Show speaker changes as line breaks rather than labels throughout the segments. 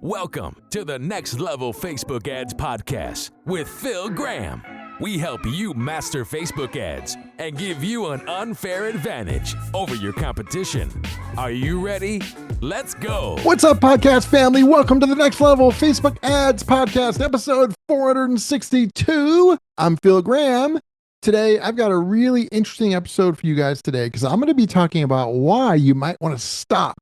Welcome to the Next Level Facebook Ads Podcast with Phil Graham. We help you master Facebook ads and give you an unfair advantage over your competition. Are you ready? Let's go.
What's up, podcast family? Welcome to the Next Level Facebook Ads Podcast, episode 462. I'm Phil Graham. Today, I've got a really interesting episode for you guys today because I'm going to be talking about why you might want to stop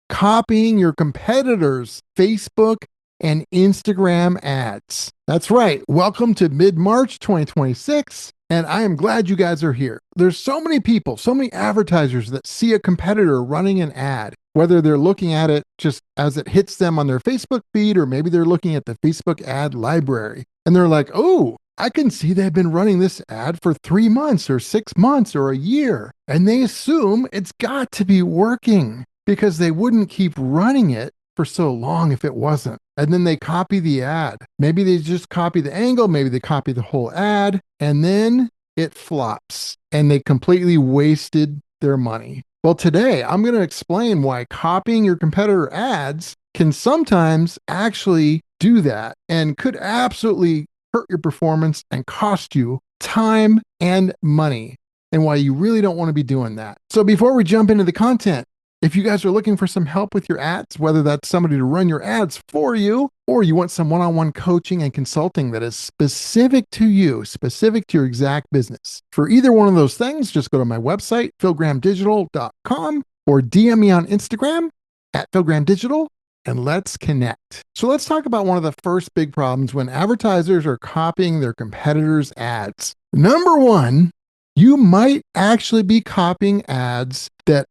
copying your competitors' Facebook and Instagram ads. That's right. Welcome to mid-March 2026, and I am glad you guys are here. There's so many people, so many advertisers that see a competitor running an ad, whether they're looking at it just as it hits them on their Facebook feed, or maybe they're looking at the Facebook ad library, and they're like, oh, I can see they've been running this ad for 3 months or 6 months or a year, and they assume it's got to be working, because they wouldn't keep running it for so long if it wasn't. And then they copy the ad. Maybe they just copy the angle, maybe they copy the whole ad, and then it flops and they completely wasted their money. Well, today I'm going to explain why copying your competitor ads can sometimes actually do that and could absolutely hurt your performance and cost you time and money, and why you really don't want to be doing that. So before we jump into the content, if you guys are looking for some help with your ads, whether that's somebody to run your ads for you, or you want some one-on-one coaching and consulting that is specific to you, specific to your exact business, for either one of those things, just go to my website, philgrahamdigital.com, or DM me on Instagram at philgrahamdigital, and let's connect. So let's talk about one of the first big problems when advertisers are copying their competitors' ads. Number one, you might actually be copying ads that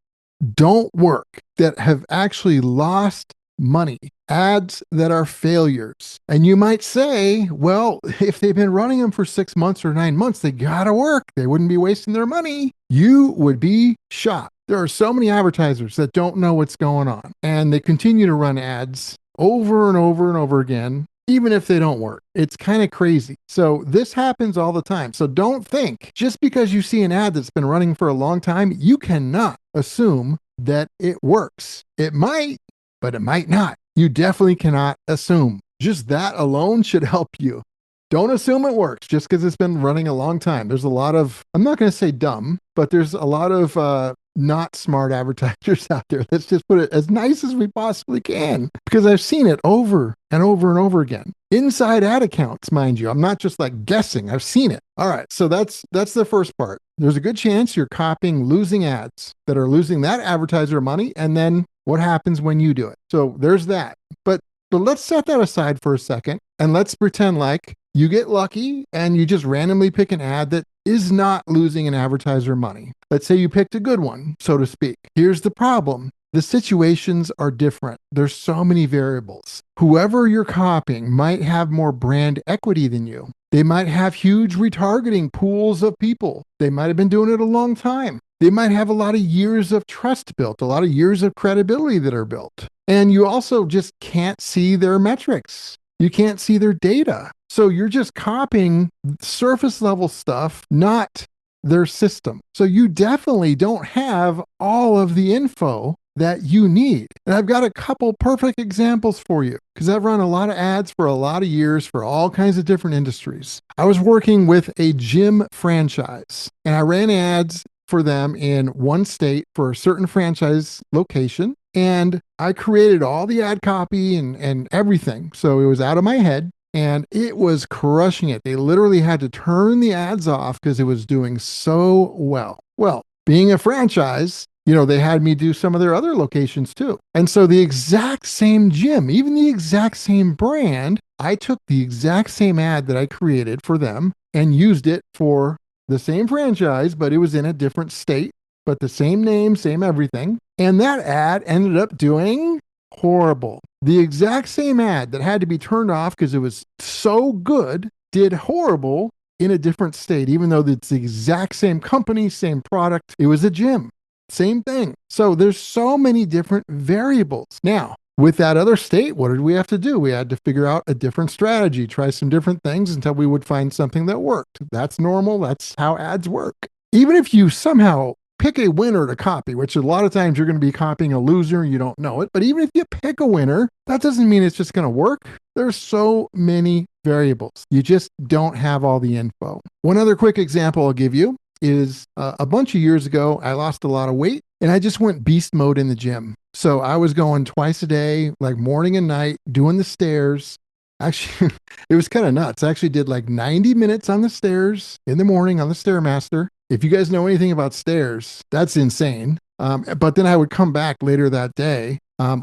don't work, that have actually lost money, ads that are failures. And you might say, well, if they've been running them for 6 months or 9 months, they gotta work. They wouldn't be wasting their money. You would be shocked. There are so many advertisers that don't know what's going on, and they continue to run ads over and over and over again, even if they don't work. It's kind of crazy. So this happens all the time. So don't think just because you see an ad that's been running for a long time, you cannot assume that it works. It might, but it might not. You definitely cannot assume. Just that alone should help you. Don't assume it works just because it's been running a long time. There's a lot of, I'm not going to say dumb, but there's a lot of not smart advertisers out there. Let's just put it as nice as we possibly can, because I've seen it over and over and over again. Inside ad accounts, mind you. I'm not just like guessing. I've seen it. All right. So that's the first part. There's a good chance you're copying losing ads that are losing that advertiser money. And then what happens when you do it? So there's that. But let's set that aside for a second, and let's pretend like you get lucky and you just randomly pick an ad that is not losing an advertiser money. Let's say you picked a good one, so to speak. Here's the problem. The situations are different. There's so many variables. Whoever you're copying might have more brand equity than you. They might have huge retargeting pools of people. They might have been doing it a long time. They might have a lot of years of trust built, a lot of years of credibility that are built. And you also just can't see their metrics. You can't see their data. So you're just copying surface level stuff, not their system. So you definitely don't have all of the info that you need. And I've got a couple perfect examples for you because I've run a lot of ads for a lot of years for all kinds of different industries. I was working with a gym franchise, and I ran ads for them in one state for a certain franchise location. And I created all the ad copy and everything. So it was out of my head. And it was crushing it. They literally had to turn the ads off because it was doing so well. Well, being a franchise, they had me do some of their other locations too. And so the exact same gym, even the exact same brand, I took the exact same ad that I created for them and used it for the same franchise, but it was in a different state, but the same name, same everything. And that ad ended up doing horrible. The exact same ad that had to be turned off because it was so good did horrible in a different state, even though it's the exact same company, same product. It was a gym, same thing. So there's so many different variables. Now, with that other state, what did we have to do? We had to figure out a different strategy, try some different things until we would find something that worked. That's normal. That's how ads work. Even if you somehow pick a winner to copy, which a lot of times you're going to be copying a loser and you don't know it. But even if you pick a winner, that doesn't mean it's just going to work. There's so many variables. You just don't have all the info. One other quick example I'll give you is a bunch of years ago, I lost a lot of weight and I just went beast mode in the gym. So I was going twice a day, like morning and night, doing the stairs. Actually, it was kind of nuts. I actually did like 90 minutes on the stairs in the morning on the Stairmaster. If you guys know anything about stairs, that's insane. But then I would come back later that day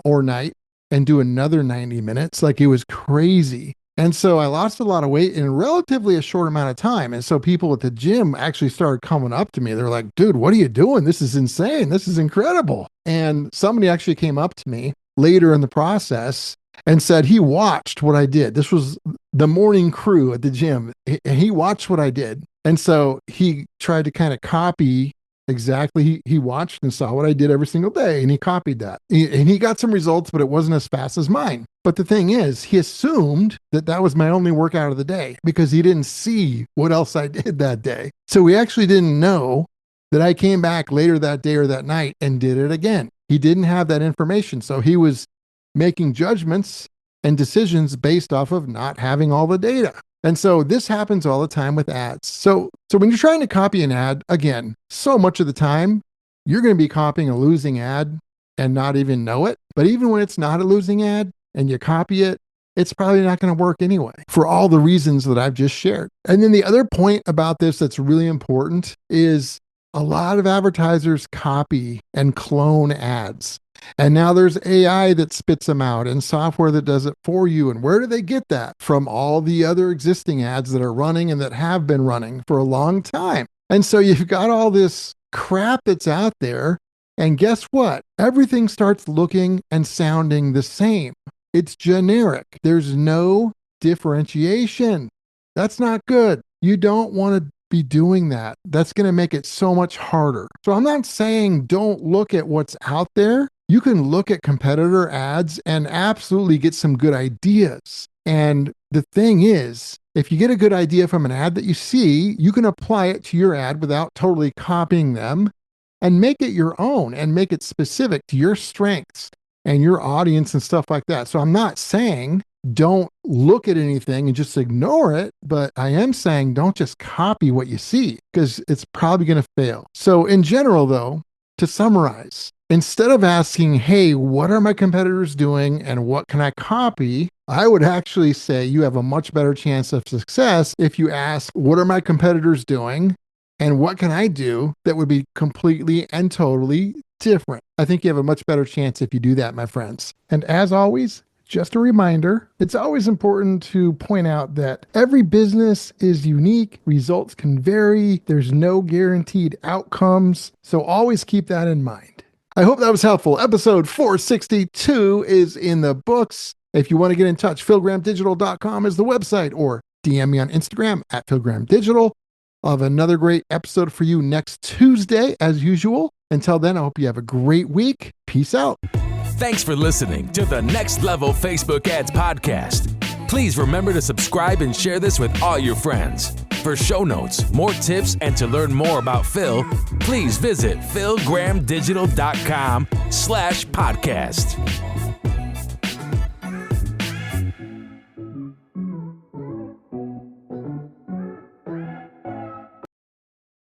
or night and do another 90 minutes. Like it was crazy. And so I lost a lot of weight in relatively a short amount of time. And so people at the gym actually started coming up to me. They're like, dude, what are you doing? This is insane. This is incredible. And somebody actually came up to me later in the process and said he watched what I did. This was the morning crew at the gym. He watched what I did. And so he tried to kind of copy exactly. He watched and saw what I did every single day, and he copied that. And he got some results, but it wasn't as fast as mine. But the thing is, he assumed that that was my only workout of the day because he didn't see what else I did that day. So he actually didn't know that I came back later that day or that night and did it again. He didn't have that information. So he was making judgments and decisions based off of not having all the data. And so this happens all the time with ads. So when you're trying to copy an ad, again, so much of the time, you're going to be copying a losing ad and not even know it. But even when it's not a losing ad and you copy it, it's probably not going to work anyway for all the reasons that I've just shared. And then the other point about this that's really important is a lot of advertisers copy and clone ads. And now there's AI that spits them out and software that does it for you. And where do they get that? From all the other existing ads that are running and that have been running for a long time. And so you've got all this crap that's out there. And guess what? Everything starts looking and sounding the same. It's generic. There's no differentiation. That's not good. You don't want to be doing that. That's going to make it so much harder. So I'm not saying don't look at what's out there. You can look at competitor ads and absolutely get some good ideas. And the thing is, if you get a good idea from an ad that you see, you can apply it to your ad without totally copying them and make it your own and make it specific to your strengths and your audience and stuff like that. So I'm not saying don't look at anything and just ignore it, but I am saying don't just copy what you see because it's probably going to fail. So in general, though, to summarize, instead of asking, hey, what are my competitors doing and what can I copy? I would actually say you have a much better chance of success if you ask, what are my competitors doing and what can I do that would be completely and totally different? I think you have a much better chance if you do that, my friends. And as always, just a reminder, it's always important to point out that every business is unique. Results can vary. There's no guaranteed outcomes. So always keep that in mind. I hope that was helpful. Episode 462 is in the books. If you want to get in touch, philgrahamdigital.com is the website, or DM me on Instagram at philgrahamdigital. I'll have another great episode for you next Tuesday, as usual. Until then, I hope you have a great week. Peace out.
Thanks for listening to the Next Level Facebook Ads Podcast. Please remember to subscribe and share this with all your friends. For show notes, more tips, and to learn more about Phil, please visit philgrahamdigital.com/podcast.